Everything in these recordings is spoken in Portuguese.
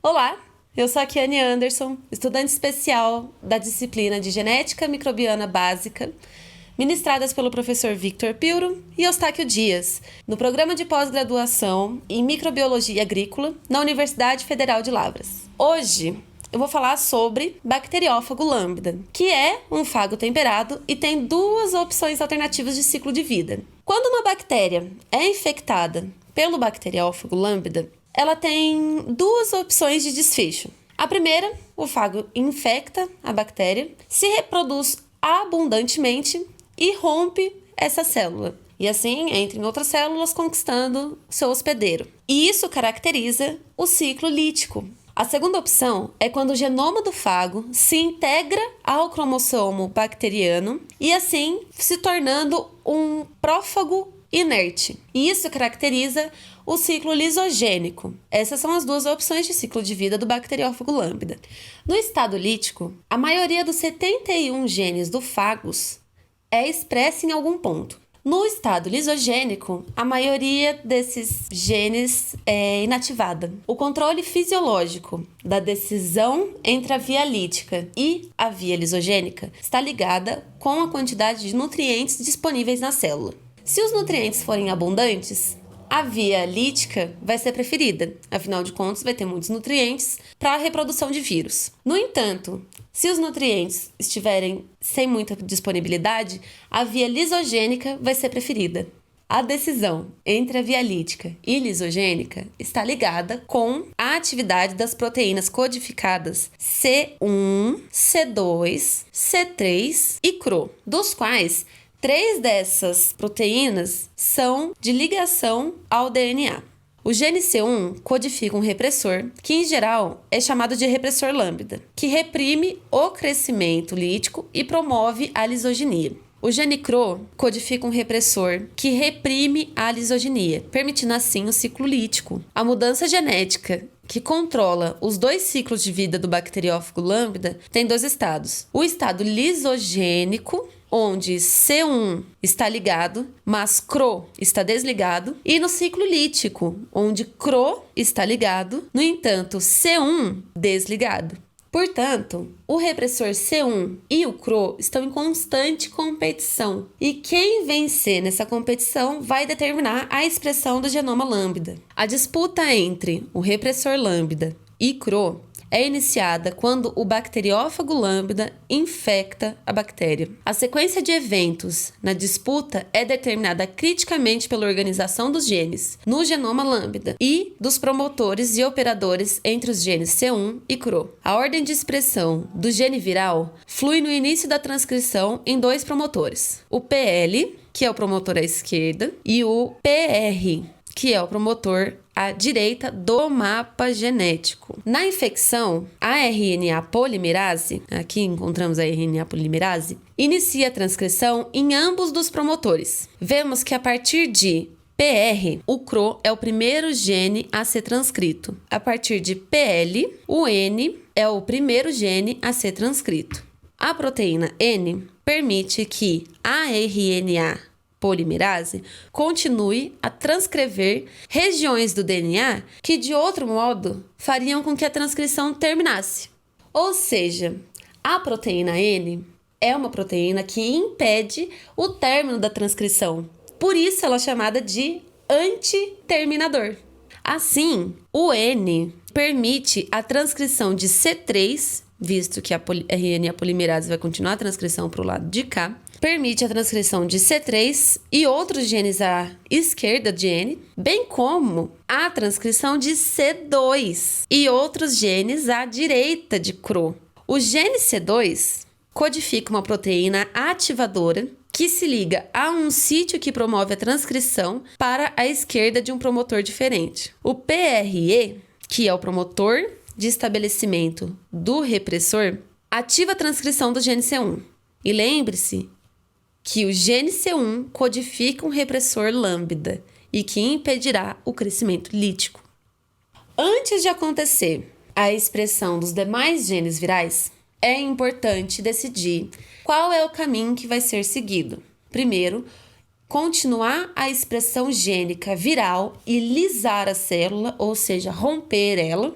Olá, eu sou a Kiane Anderson, estudante especial da disciplina de Genética Microbiana Básica, ministradas pelo professor Victor Pilro e Eustáquio Dias, no programa de pós-graduação em Microbiologia Agrícola na Universidade Federal de Lavras. Hoje, eu vou falar sobre Bacteriófago lambda, que é um fago temperado e tem duas opções alternativas de ciclo de vida. Quando uma bactéria é infectada pelo Bacteriófago lambda, ela tem duas opções de desfecho. A primeira, o fago infecta a bactéria, se reproduz abundantemente e rompe essa célula. E assim entra em outras células conquistando seu hospedeiro. E isso caracteriza o ciclo lítico. A segunda opção é quando o genoma do fago se integra ao cromossomo bacteriano e assim se tornando um prófago inerte. E isso caracteriza o ciclo lisogênico. Essas são as duas opções de ciclo de vida do Bacteriófago lambda. No estado lítico, a maioria dos 71 genes do fagus é expressa em algum ponto. No estado lisogênico, a maioria desses genes é inativada. O controle fisiológico da decisão entre a via lítica e a via lisogênica está ligada com a quantidade de nutrientes disponíveis na célula. Se os nutrientes forem abundantes, a via lítica vai ser preferida, afinal de contas vai ter muitos nutrientes para a reprodução de vírus. No entanto, se os nutrientes estiverem sem muita disponibilidade, a via lisogênica vai ser preferida. A decisão entre a via lítica e lisogênica está ligada com a atividade das proteínas codificadas C1, C2, C3 e CRO, dos quais 3 dessas proteínas são de ligação ao DNA. O gene C1 codifica um repressor, que em geral é chamado de repressor lambda, que reprime o crescimento lítico e promove a lisogenia. O gene CRO codifica um repressor que reprime a lisogenia, permitindo assim o ciclo lítico. A mudança genética que controla os dois ciclos de vida do Bacteriófago lambda tem 2 estados. O estado lisogênico, onde C1 está ligado, mas CRO está desligado, e no ciclo lítico, onde CRO está ligado, no entanto, C1 desligado. Portanto, o repressor C1 e o CRO estão em constante competição, e quem vencer nessa competição vai determinar a expressão do genoma lambda. A disputa entre o repressor lambda e CRO é iniciada quando o bacteriófago lambda infecta a bactéria. A sequência de eventos na disputa é determinada criticamente pela organização dos genes no genoma lambda e dos promotores e operadores entre os genes C1 e CRO. A ordem de expressão do gene viral flui no início da transcrição em 2 promotores: o PL, que é o promotor à esquerda, e o PR, que é o promotor à direita do mapa genético. Na infecção, a RNA polimerase, aqui encontramos a RNA polimerase, inicia a transcrição em ambos dos promotores. Vemos que a partir de PR, o CRO é o primeiro gene a ser transcrito. A partir de PL, o N é o primeiro gene a ser transcrito. A proteína N permite que a RNA polimerase continue a transcrever regiões do DNA que, de outro modo, fariam com que a transcrição terminasse. Ou seja, a proteína N é uma proteína que impede o término da transcrição. Por isso ela é chamada de antiterminador. Assim, o N permite a transcrição de C3, visto que a RNA polimerase vai continuar a transcrição para o lado de cá, permite a transcrição de C3 e outros genes à esquerda de N, bem como a transcrição de C2 e outros genes à direita de CRO. O gene C2 codifica uma proteína ativadora que se liga a um sítio que promove a transcrição para a esquerda de um promotor diferente. O PRE, que é o promotor de estabelecimento do repressor, ativa a transcrição do gene C1. E lembre-se que o gene C1 codifica um repressor lambda e que impedirá o crescimento lítico. Antes de acontecer a expressão dos demais genes virais, é importante decidir qual é o caminho que vai ser seguido. Primeiro, continuar a expressão gênica viral e lisar a célula, ou seja, romper ela,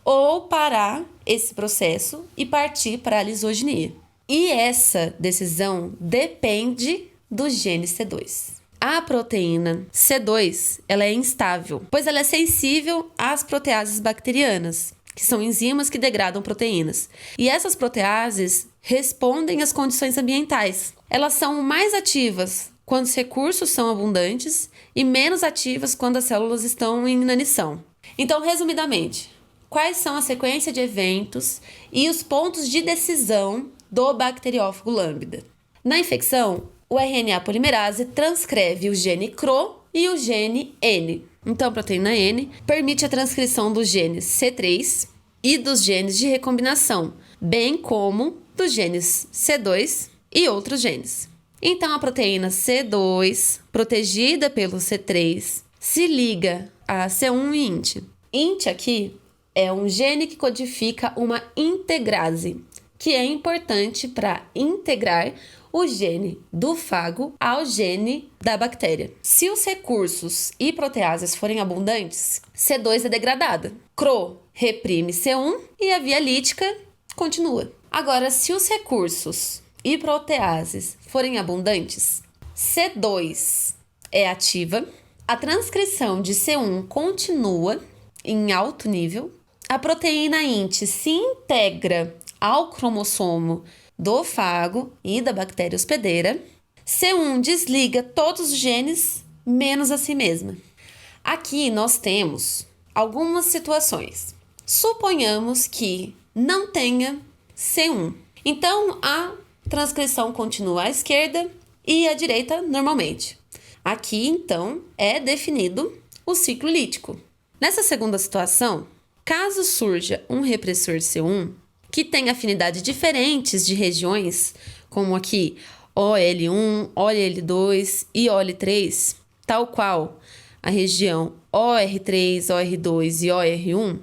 ou parar esse processo e partir para a lisogenia. E essa decisão depende do gene C2. A proteína C2 ela é instável, pois ela é sensível às proteases bacterianas, que são enzimas que degradam proteínas. E essas proteases respondem às condições ambientais. Elas são mais ativas quando os recursos são abundantes e menos ativas quando as células estão em inanição. Então, resumidamente, quais são a sequência de eventos e os pontos de decisão do bacteriófago lambda? Na infecção, o RNA polimerase transcreve o gene CRO e o gene N. Então, a proteína N permite a transcrição dos genes C3 e dos genes de recombinação, bem como dos genes C2 e outros genes. Então, a proteína C2, protegida pelo C3, se liga a C1 e INT. INT aqui é um gene que codifica uma integrase, que é importante para integrar o gene do fago ao gene da bactéria. Se os recursos e proteases forem abundantes, C2 é degradada. CRO reprime C1 e a via lítica continua. Agora, se os recursos e proteases forem abundantes, C2 é ativa, a transcrição de C1 continua em alto nível, a proteína INT se integra ao cromossomo do fago e da bactéria hospedeira. C1 desliga todos os genes, menos a si mesma. Aqui nós temos algumas situações. Suponhamos que não tenha C1. Então, a transcrição continua à esquerda e à direita normalmente. Aqui, então, é definido o ciclo lítico. Nessa segunda situação, caso surja um repressor C1, que tem afinidades diferentes de regiões, como aqui OL1, OL2 e OL3, tal qual a região OR3, OR2 e OR1,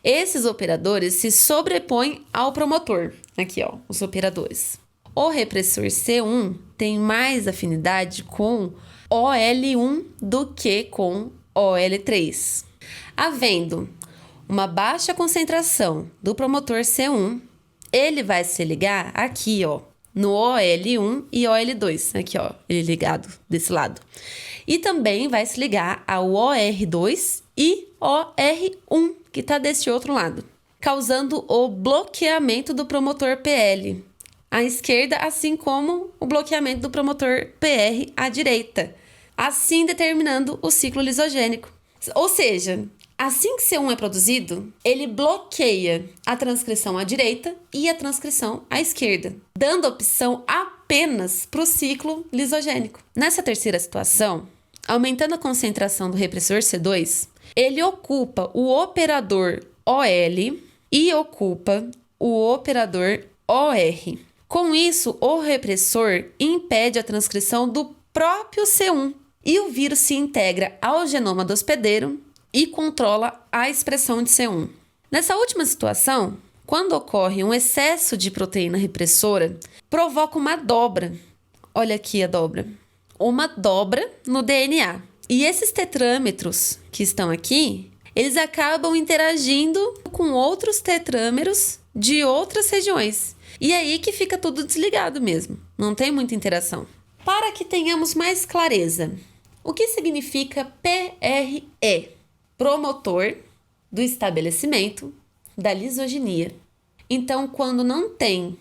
esses operadores se sobrepõem ao promotor. Aqui, ó, os operadores. O repressor C1 tem mais afinidade com OL1 do que com OL3. Havendo uma baixa concentração do promotor C1, ele vai se ligar aqui, ó, no OL1 e OL2, aqui, ó, ele ligado desse lado. E também vai se ligar ao OR2 e OR1, que está desse outro lado, causando o bloqueamento do promotor PL à esquerda, assim como o bloqueamento do promotor PR à direita, assim determinando o ciclo lisogênico. Ou seja, assim que C1 é produzido, ele bloqueia a transcrição à direita e a transcrição à esquerda, dando opção apenas para o ciclo lisogênico. Nessa terceira situação, aumentando a concentração do repressor C2, ele ocupa o operador OL e ocupa o operador OR. Com isso, o repressor impede a transcrição do próprio C1 e o vírus se integra ao genoma do hospedeiro e controla a expressão de C1. Nessa última situação, quando ocorre um excesso de proteína repressora, provoca uma dobra. Olha aqui a dobra. Uma dobra no DNA. E esses tetrâmetros que estão aqui, eles acabam interagindo com outros tetrâmeros de outras regiões. E aí que fica tudo desligado mesmo. Não tem muita interação. Para que tenhamos mais clareza, o que significa PRE? Promotor do estabelecimento da lisogenia. Então, quando não tem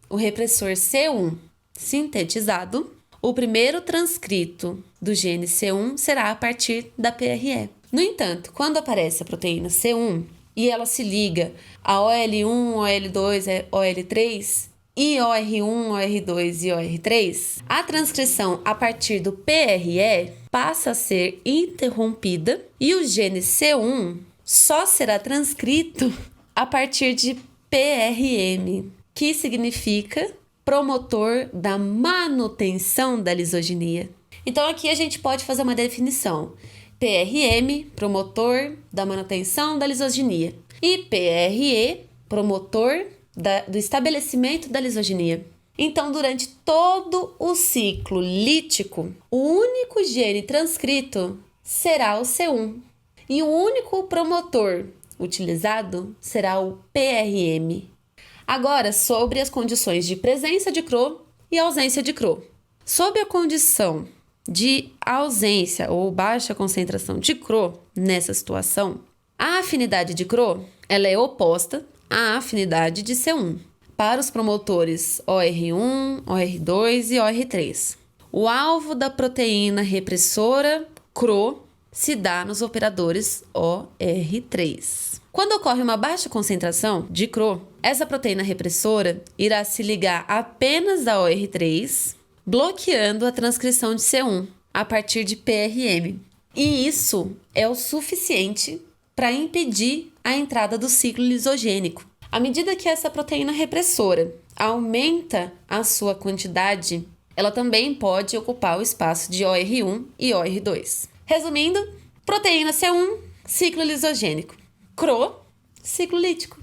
o repressor C1 sintetizado, o primeiro transcrito do gene C1 será a partir da PRE. No entanto, quando aparece a proteína C1 e ela se liga a OL1, OL2, OL3 e OR1, OR2 e OR3, a transcrição a partir do PRE passa a ser interrompida e o gene C1 só será transcrito a partir de PRM, que significa promotor da manutenção da lisogenia. Então aqui a gente pode fazer uma definição. PRM, promotor da manutenção da lisogenia. E PRE, promotor do estabelecimento da lisogenia. Então, durante todo o ciclo lítico, o único gene transcrito será o C1. E o único promotor utilizado será o PRM. Agora, sobre as condições de presença de CRO e ausência de CRO. Sob a condição de ausência ou baixa concentração de CRO nessa situação, a afinidade de CRO ela é oposta à afinidade de C1 para os promotores OR1, OR2 e OR3. O alvo da proteína repressora CRO se dá nos operadores OR3. Quando ocorre uma baixa concentração de CRO, essa proteína repressora irá se ligar apenas a OR3, bloqueando a transcrição de C1 a partir de PRM. E isso é o suficiente para impedir a entrada do ciclo lisogênico. À medida que essa proteína repressora aumenta a sua quantidade, ela também pode ocupar o espaço de OR1 e OR2. Resumindo, proteína C1, ciclo lisogênico. CRO, ciclo lítico.